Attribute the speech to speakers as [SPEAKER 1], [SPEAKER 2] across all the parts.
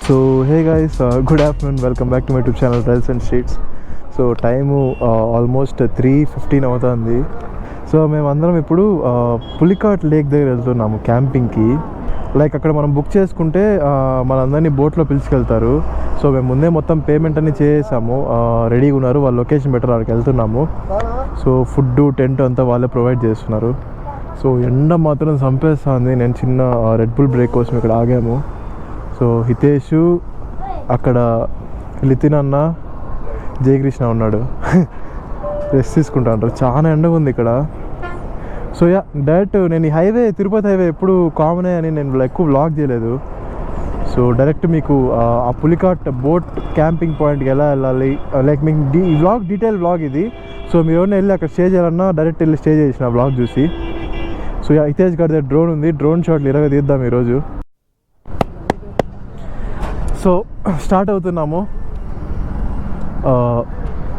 [SPEAKER 1] So hey guys, good afternoon, welcome back to my YouTube channel rails and streets. So time almost 3:15 అవుతుంది. So మేమందరం ఇప్పుడు Pulicat lake దగ్గర వెళ్తున్నాము క్యాంపింగ్కి. Like అక్కడ మనం బుక్ చేసుకుంటే మనందరినీ బోట్లో పిలుచుకెళ్తారు. సో మేము ముందే మొత్తం పేమెంట్ అన్ని చేసాము, రెడీగా ఉన్నారు, వాళ్ళు లొకేషన్ పెట్టారు, అక్కడికి వెళ్తున్నాము. సో ఫుడ్, టెంట్ అంతా వాళ్ళే ప్రొవైడ్ చేస్తున్నారు. సో ఎండ మాత్రం చంపేస్తుంది. నేను చిన్న రెడ్ బుల్ బ్రేక్ కోసం ఇక్కడ ఆగాము. సో హితేష్, అక్కడ లితిన్ అన్న, జయకృష్ణ ఉన్నాడు, రెస్ట్ తీసుకుంటా అంటారు. చాలా ఎండగా ఉంది ఇక్కడ. సో యా, డైరెక్ట్ నేను ఈ హైవే, తిరుపతి హైవే ఎప్పుడు కామనే అని నేను ఎక్కువ వ్లాగ్ చేయలేదు. సో డైరెక్ట్ మీకు ఆ పులికాట్ బోట్ క్యాంపింగ్ పాయింట్కి ఎలా వెళ్ళాలి, లైక్ మీకు ఈ వ్లాగ్ డీటెయిల్ వ్లాగ్ ఇది. సో మీరు ఎవరైనా వెళ్ళి అక్కడ స్టే చేయాలన్నా డైరెక్ట్ వెళ్ళి స్టే చేసిన వ్లాగ్ చూసి. సో యా, హితేష్ గారి దగ్గర డ్రోన్ ఉంది, డ్రోన్ షాట్లు 20 తీద్దాం ఈరోజు. సో స్టార్ట్ అవుతున్నాము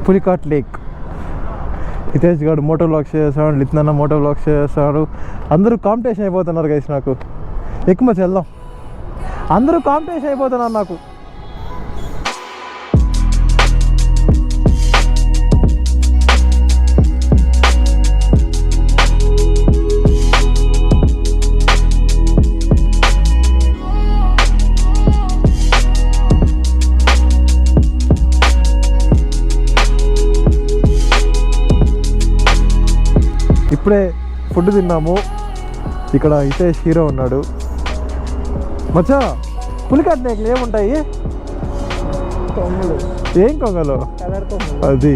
[SPEAKER 1] పులికాట్ లేక్. హితేష్ గారు మోటో వ్లాగ్స్ చేస్తాడు, లితిన్ అన్న మోటో వ్లాగ్స్ చేస్తాడు. అందరూ కాంపిటీషన్ అయిపోతున్నారు గైస్. నాకు ఎక్కువ మంచి వెళ్దాం, అందరూ కాంపిటీషన్ అయిపోతున్నారు నాకు. ఇప్పుడే ఫుడ్ తిన్నాము. ఇక్కడ హితేష్ హీరో ఉన్నాడు. మచ్చా, పులికాట్ లేక్లు ఏముంటాయి? కొంగలు. ఏం కొంగలు? అది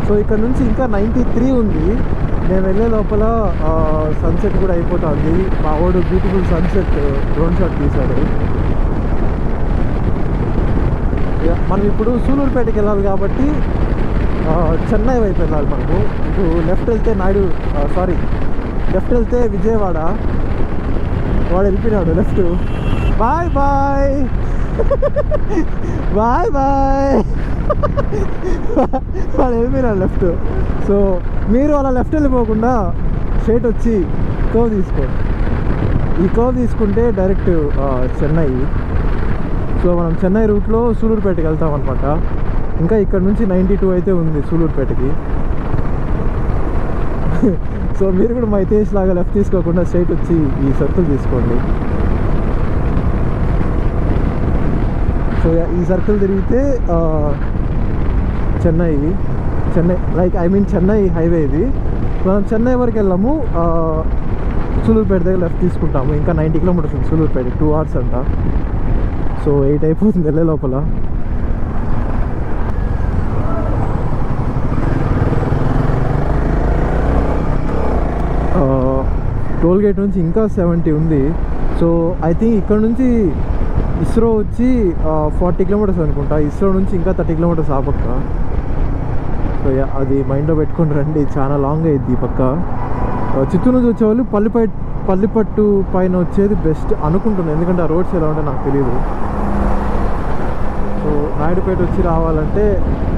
[SPEAKER 1] సో ఇక్కడ నుంచి ఇంకా 93 ఉంది. నేను వెళ్ళే లోపల సన్సెట్ కూడా అయిపోతుంది. మా వాడు బ్యూటిఫుల్ సన్సెట్ డ్రోన్ షాట్ తీశాడు. మనం ఇప్పుడు సూలూరుపేటకి వెళ్ళాలి కాబట్టి చెన్నై వైపు వెళ్ళాలి. మనకు ఇటు లెఫ్ట్ వెళ్తే లెఫ్ట్ వెళ్తే విజయవాడ. వాడు వెళ్ళిపోయినాడు left. Bye bye bye bye వాడు వెళ్ళిపోయినాడు లెఫ్ట్. సో మీరు అలా లెఫ్ట్ వెళ్ళిపోకుండా స్ట్రైట్ వచ్చి కర్వ్ తీసుకోండి. ఈ కర్వ్ తీసుకుంటే డైరెక్ట్ చెన్నై. సో మనం చెన్నై రూట్లో సూలూరుపేటకి వెళ్తాం అనమాట. ఇంకా ఇక్కడ నుంచి 92 అయితే ఉంది సూలూరుపేటకి. సో మీరు కూడా మా హితేష్ లాగా లెఫ్ట్ తీసుకోకుండా స్ట్రైట్ వచ్చి ఈ సర్కిల్ తీసుకోండి. సో ఈ సర్కిల్ తిరిగితే చెన్నై లైక్ చెన్నై హైవే ఇది. మనం చెన్నై వరకు వెళ్ళాము, సూలూరుపేట దగ్గర లెఫ్ట్ తీసుకుంటాము. ఇంకా 90 కిలోమీటర్స్ ఉంది సూలూరుపేట, 2 hours అంట. సో 8 అయిపోతుంది వెళ్ళే లోపల. టోల్ గేట్ నుంచి ఇంకా 70 ఉంది. సో ఐ థింక్ ఇక్కడ నుంచి ఇస్రో వచ్చి 40 కిలోమీటర్స్ అనుకుంటా. ఇస్రో నుంచి ఇంకా 30 కిలోమీటర్స్ ఆ పక్క. సో అది మైండ్లో పెట్టుకుని రండి, చాలా లాంగ్ అయ్యిద్ది ఈ పక్క. చిత్తూరు నుంచి వచ్చేవాళ్ళు పల్లిపట్టు పైన వచ్చేది బెస్ట్ అనుకుంటున్నాను, ఎందుకంటే ఆ రోడ్స్ ఎలా ఉంటే నాకు తెలియదు. సో నాయుడుపేట వచ్చి రావాలంటే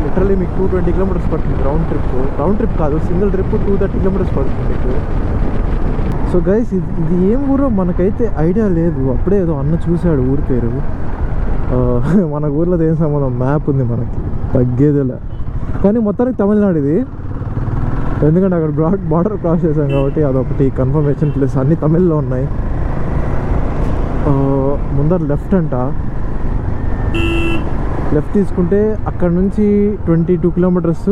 [SPEAKER 1] లిటరలీ మీకు 220 కిలోమీటర్స్ పడుతుంది రౌండ్ ట్రిప్ కాదు, సింగిల్ ట్రిప్ 230 కిలోమీటర్స్ పడుతుంది మీకు. సో గైస్, ఇది ఏం ఊరో మనకైతే ఐడియా లేదు. అప్పుడే ఏదో అన్న చూశాడు ఊరి పేరు. మన ఊర్లో ఏం సంబంధం, మ్యాప్ ఉంది మనకి, తగ్గేదిలే. కానీ మొత్తానికి తమిళనాడు ఇది, ఎందుకంటే అక్కడ బార్డర్ క్రాస్ చేసాం కాబట్టి అదొకటి కన్ఫర్మేషన్. ప్లస్ అన్ని తమిళ్లో ఉన్నాయి. ముందర లెఫ్ట్ అంట. లెఫ్ట్ తీసుకుంటే అక్కడ నుంచి 22 కిలోమీటర్స్,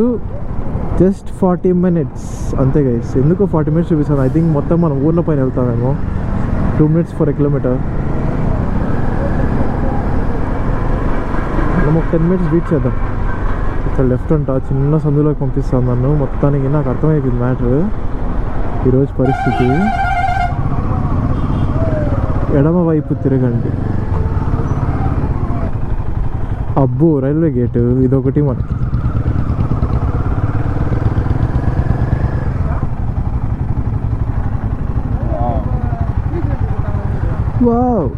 [SPEAKER 1] జస్ట్ 40 minutes అంతే గైస్. ఎందుకో 40 minutes చూపిస్తాను. ఐ థింక్ మొత్తం మనం ఊర్లో పైన వెళ్తామేమో. 2 minutes for a kilometer. మనం ఒక 10 minutes బీట్ చేద్దాం. ఇక్కడ లెఫ్ట్ అంట చిన్న సందులోకి పంపిస్తాను నన్ను. మొత్తానికి నాకు అర్థమైపోయింది మ్యాటర్ ఈరోజు పరిస్థితి. ఎడమ వైపు తిరగండి. అబ్బో రైల్వే గేటు ఇదొకటి మనకి. వావ్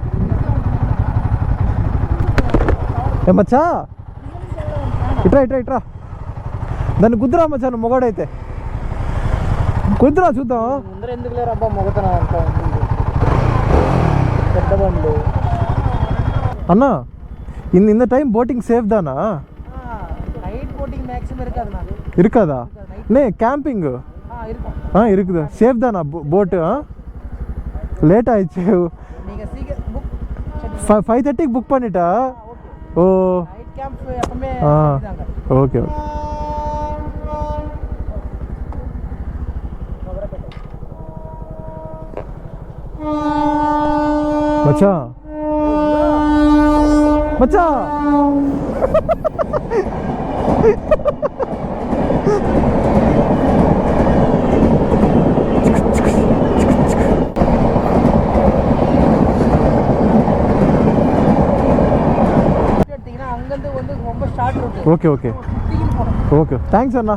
[SPEAKER 1] మచ్చా ఇట్రా ఇట్రా ఇట్రా. దాన్ని కుద్దురా మచ్చా నువ్వు మొగడైతే కుద్దురా చూద్దాం.
[SPEAKER 2] ఎందుకు లేరు అబ్బా మొగతన పెద్ద బండ్లు
[SPEAKER 1] అన్నా. இந்த டைம் போட்டிங் சேஃப் தானா?
[SPEAKER 2] நைட் போட்டிங் மேக்ஸிமம் இருக்காது. நாது
[SPEAKER 1] இருக்காதா? நே கேம்பிங்
[SPEAKER 2] இருக்கும்.
[SPEAKER 1] இருக்குது. சேஃப் தானா போட்? லேட் ஆயிடுச்சு.
[SPEAKER 2] நீங்க சீக்கிரம் புக்
[SPEAKER 1] 5:30க்கு புக் பண்ணிட்டா? ஓ
[SPEAKER 2] நைட் கேம்ப் எப்பவுமே
[SPEAKER 1] ஓகே ஓகே. மச்சா மச்சா ఓకే ఓకే ఓకే థ్యాంక్స్ అన్నా.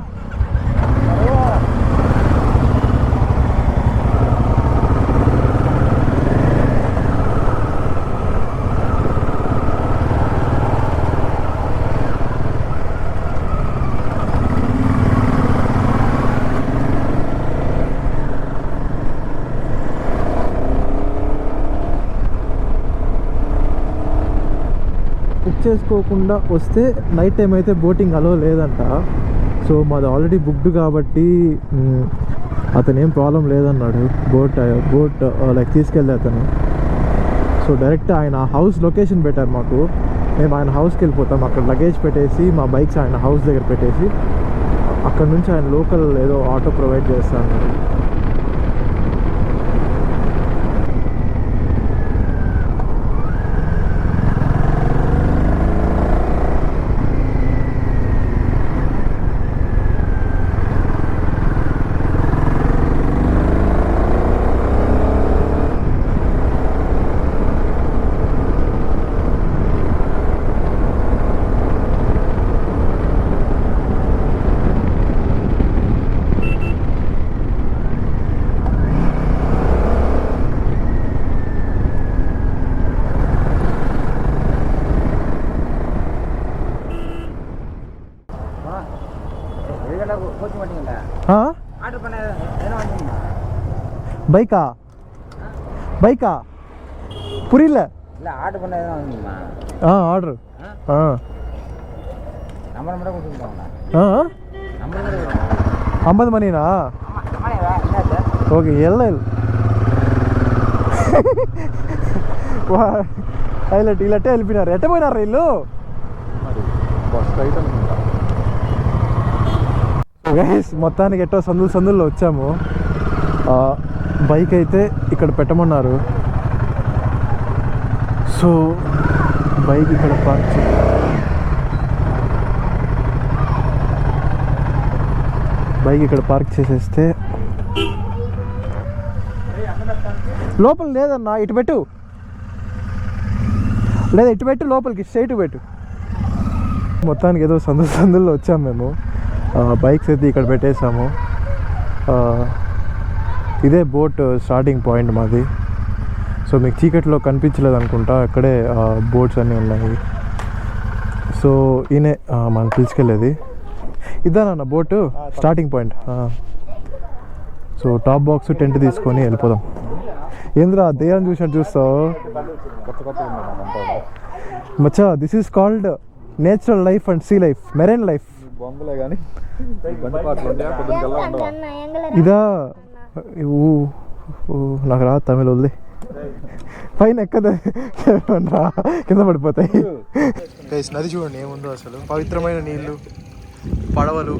[SPEAKER 1] బుక్ చేసుకోకుండా వస్తే నైట్ టైం అయితే బోటింగ్ అలో లేదంట. సో మాది ఆల్రెడీ బుక్డ్ కాబట్టి అతను ఏం ప్రాబ్లం లేదన్నాడు. బోట్ లైక్ తీసుకెళ్ళి అతను. సో డైరెక్ట్ ఆయన హౌస్ లొకేషన్ పెట్టారు మాకు. మేము ఆయన హౌస్కి వెళ్ళిపోతాం. అక్కడ లగేజ్ పెట్టేసి మా బైక్స్ ఆయన హౌస్ దగ్గర పెట్టేసి అక్కడ నుంచి ఆయన లోకల్ ఏదో ఆటో ప్రొవైడ్ చేస్తా అన్నాడు. பைக்கா பைக்கா புரியல.
[SPEAKER 2] இல்லை ஆர்டர் பண்ண எதுவும் வாங்கிங்களா?
[SPEAKER 1] ஆர்டர்
[SPEAKER 2] நம்பர் மட்டும் கொடுத்துருக்காங்களா? நம்பர்
[SPEAKER 1] 50 மணினா ஓகே. எல்லாம் హైలైట్ ఇలాంటి వెళ్ళిపోయినారు. ఎట్ట పోయినారు ఇల్లు? మొత్తానికి ఎట్టో సందుల్లో వచ్చాము. బైక్ అయితే ఇక్కడ పెట్టమన్నారు. సో బైక్ ఇక్కడ పార్క్ చేసేస్తే లోపల లేదన్నా. ఇటు పెట్టు లేదా ఇటు పెట్టు, లోపలికి స్ట్రైట్ పెట్టు. మొత్తానికి ఏదో సందుల్లో వచ్చాము మేము. బైక్స్ అయితే ఇక్కడ పెట్టేసాము. ఇదే బోట్ స్టార్టింగ్ పాయింట్ మాది. సో మీకు చీకట్లో కనిపించలేదు అనుకుంటా. అక్కడే బోట్స్ అన్నీ ఉన్నాయి. సో ఈయనే మనం పిలుచుకెళ్ళేది. ఇదేనా boat starting point. So top box tent తీసుకొని వెళ్ళిపోదాం. ఏంద్రా దెయ్యాన్ని చూసినట్టు చూస్తావు మచ్చా. This is called natural life and sea life, marine life. ఇదా నాకు రా తమిళ వదిలే. పైన ఎక్కద కింద పడిపోతాయి. నది చూడండి ఏముందో అసలు. పవిత్రమైన నీళ్ళు, పడవలు.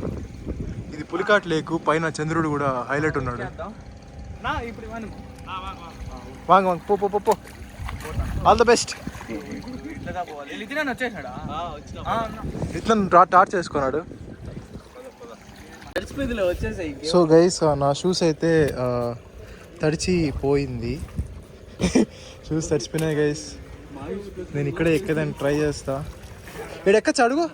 [SPEAKER 1] ఇది పులికాట్ లేకు. పైన చంద్రుడు కూడా హైలైట్ ఉన్నాడు. వాంగ్ పో ఆల్ ద బెస్ట్. ఇతను టార్చ్ చేసుకున్నాడు. సో గైస్ నా షూస్ అయితే తడిచిపోయింది. Shoes తడిచిపోయినాయి guys. నేను ఇక్కడే ఎక్కదని ట్రై చేస్తా. ఇక్కడ ఎక్కచ్చు అడుగు.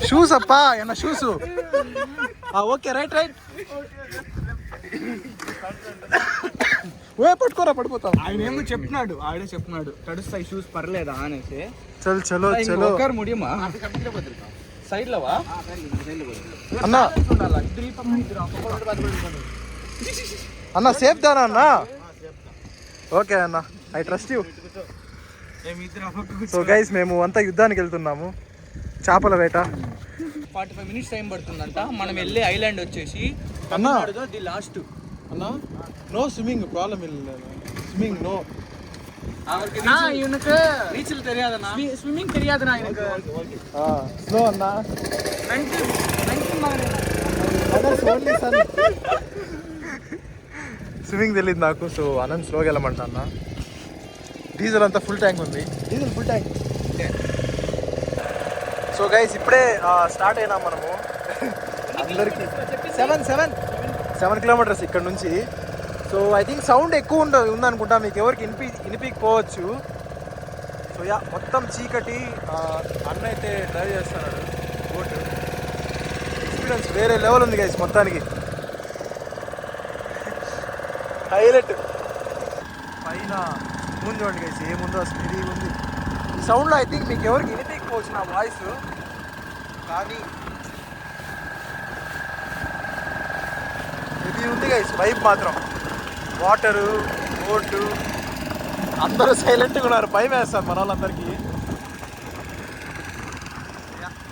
[SPEAKER 1] షూస్ అప్పా ఏమన్నా షూస్. Okay right right. పట్టుకోరా పడిపోతావు.
[SPEAKER 3] ఆయన ఏమో చెప్తున్నాడు, ఆడే చెప్తున్నాడు తడుస్తాయి షూస్ పర్లేదా అనేసి.
[SPEAKER 1] చల్ చలో చలో
[SPEAKER 3] ముడియమా సైడ్ లోవా
[SPEAKER 1] అన్నా అన్న సేఫ్ దానా అన్న. ఓకే అన్న I trust you. So guys మేము అంతా యుద్ధానికి వెళ్తున్నాము. చేపల వేట.
[SPEAKER 3] 45 minutes టైం పడుతుందంట. మనం వెళ్ళే ఐలాండ్ వచ్చేసి
[SPEAKER 1] అన్నా
[SPEAKER 3] ది లాస్ట్.
[SPEAKER 1] అన్నా నో స్విమ్మింగ్ ప్రాబ్లం இல்லை. Swimming no.
[SPEAKER 3] இவனுக்கு நீச்சல் தெரியாதுண்ணா, ஸ்விம்மிங் தெரியாதுண்ணா எனக்கு.
[SPEAKER 1] ஸ்னோ அண்ணா స్విమ్మింగ్ తెలియదు నాకు. సో అనంత్ స్లోగా వెళ్ళమంటా అన్న. డీజిల్ అంతా ఫుల్ ట్యాంక్ ఉంది. Diesel full tank. So guys ఇప్పుడే స్టార్ట్ అయినాం మనము. అందరికి 7 kilometers ఇక్కడ నుంచి. సో ఐ థింక్ సౌండ్ ఎక్కువ ఉందనుకుంటా, మీకు ఎవరికి వినిపించకపోవచ్చు. సో యా మొత్తం చీకటి. అన్న అయితే డ్రైవ్ చేస్తున్నాడు బోట్. ఎక్స్పీరియన్స్ వేరే లెవెల్ ఉంది గైస్ మొత్తానికి. హైలైట్ పైన ముందు చూడండి గైస్ ఏముందో అసలు ఇది ఉంది. ఈ సౌండ్లో ఐ థింక్ మీకు ఎవరికి వినిపించకపోవచ్చు నా వాయిస్, కానీ ఇది ఉంది గైస్ వైబ్ మాత్రం. వాటరు బోటు అందరూ సైలెంట్గా ఉన్నారు. భయం వేస్తారు మన వాళ్ళందరికీ.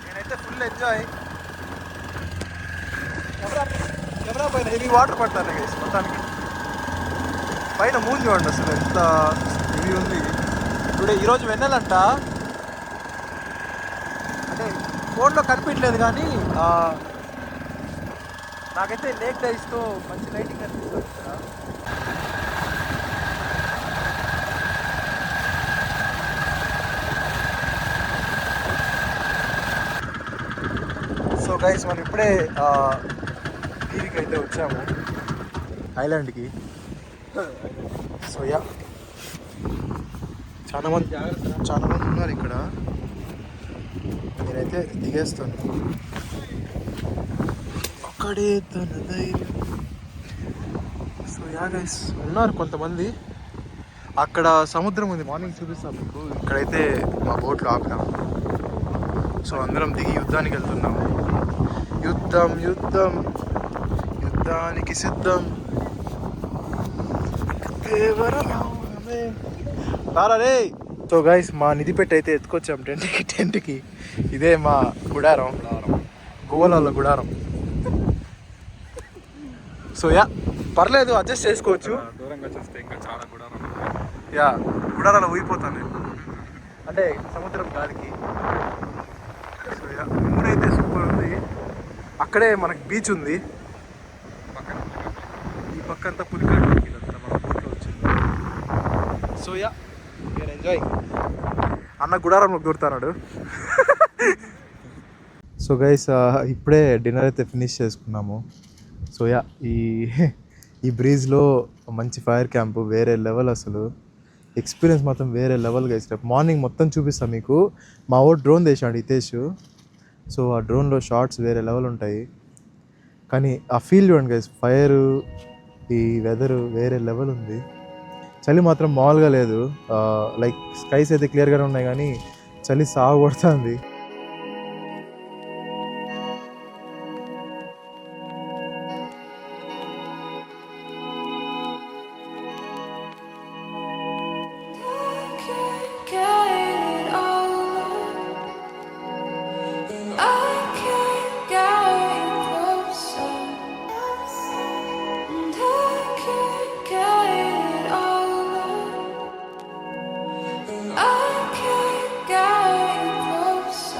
[SPEAKER 1] నేనైతే ఫుల్ ఎంజాయ్. కెమెరా పైన హెవీ వాటర్ పడతాను గైస్ మొత్తానికి. పైన మూన్ చూడండి అసలు ఎంత హెవీ ఉంది. ఇప్పుడు ఈరోజు వెన్నెలంట. అంటే ఫోన్లో కనిపించలేదు కానీ నాకైతే లేక్ డైస్తో మంచి లైటింగ్ కనిపిస్తుంది ఇక్కడ. సో గైస్ మనం ఇప్పుడే దీనికి అయితే వచ్చాము ఐలాండ్కి. సో యా చాలా మంది ఉన్నారు ఇక్కడ. నేనైతే దిగేస్తాను. ఒక్కడే తన ధైర్యం. సో యా గైస్ ఉన్నారు కొంతమంది. అక్కడ సముద్రం ఉంది, మార్నింగ్ చూపిస్తాం మీకు. ఇక్కడైతే మా బోట్లో ఆపినాము. సో అందరం దిగి యుద్ధానికి వెళ్తున్నాము. యుద్ధం యుద్ధం యుద్ధానికి సిద్ధం. రే. సో గైస్ మా నిధిపెట్టి అయితే ఎత్తుకొచ్చాం టెంట్కి. ఇదే మా గుడారం, గోవాల గుడారం. సో యా పర్లేదు అడ్జస్ట్ చేసుకోవచ్చు.
[SPEAKER 3] దూరంగా చూస్తే ఇంకా చాలా గుడారం.
[SPEAKER 1] యా గుడారాలు ఊగిపోతాను అంటే సముద్రం గాలికి. సో యా ఊరైతే సూపర్ ఉంది. అక్కడే మనకి బీచ్ ఉంది. ఈ పక్క అంతా పులికాట్ ఇదంతా మన బోట్లో వచ్చింది. So ya your enjoy. అన్న గుడారంలో దూరుతున్నాడు. సో గైస్ ఇప్పుడే డిన్నర్ అయితే ఫినిష్ చేసుకున్నాము. సో యా ఈ బ్రీజ్లో మంచి ఫైర్ క్యాంపు వేరే లెవెల్. అసలు ఎక్స్పీరియన్స్ మాత్రం వేరే లెవెల్ గైస్. రేపు మార్నింగ్ మొత్తం చూపిస్తాను మీకు. మా ఓ డ్రోన్ తెచ్చాడు హితేష్. సో ఆ డ్రోన్లో షార్ట్స్ వేరే లెవెల్ ఉంటాయి. కానీ ఆ ఫీల్ చూడండి గైస్, ఫైర్, ఈ వెదరు వేరే లెవెల్ ఉంది. చలి మాత్రం మామూలుగా లేదు. లైక్ స్కైస్ అయితే క్లియర్గానే ఉన్నాయి కానీ చలి సాగు కొడుతుంది.
[SPEAKER 4] I can't get closer.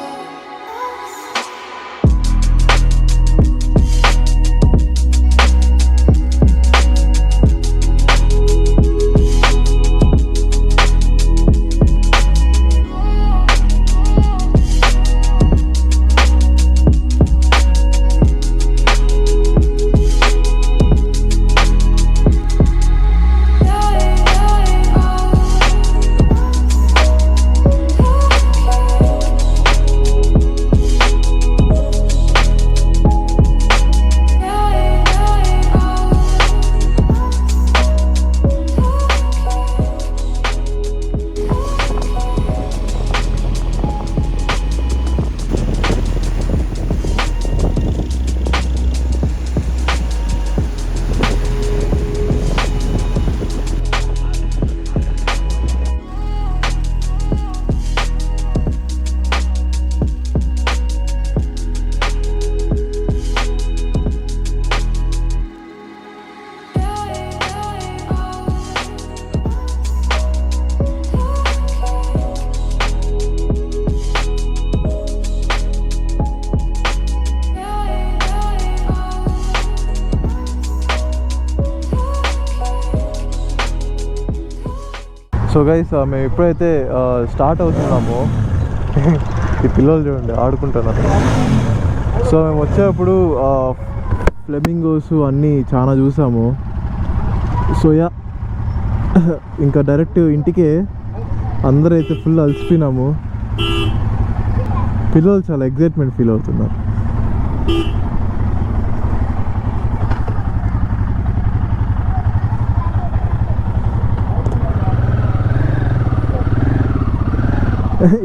[SPEAKER 1] So guys మేము ఎప్పుడైతే స్టార్ట్ అవుతున్నామో ఈ పిల్లలు చూడండి ఆడుకుంటున్నారు. సో మేము వచ్చేటప్పుడు ఫ్లెమింగోస్ అన్నీ చాలా చూసాము. సో యా ఇంకా డైరెక్ట్ ఇంటికే అందరైతే ఫుల్ అలసిపోయినాము. పిల్లలు చాలా ఎగ్జైట్మెంట్ ఫీల్ అవుతున్నారు.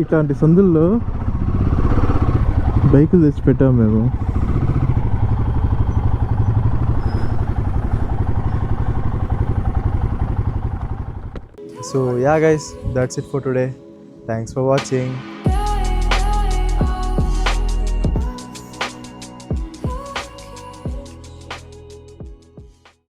[SPEAKER 1] ఇట్లాంటి సందుల్లో బైకులు తెచ్చి పెట్టాము మేము. So yeah guys, that's it for today. Thanks for watching.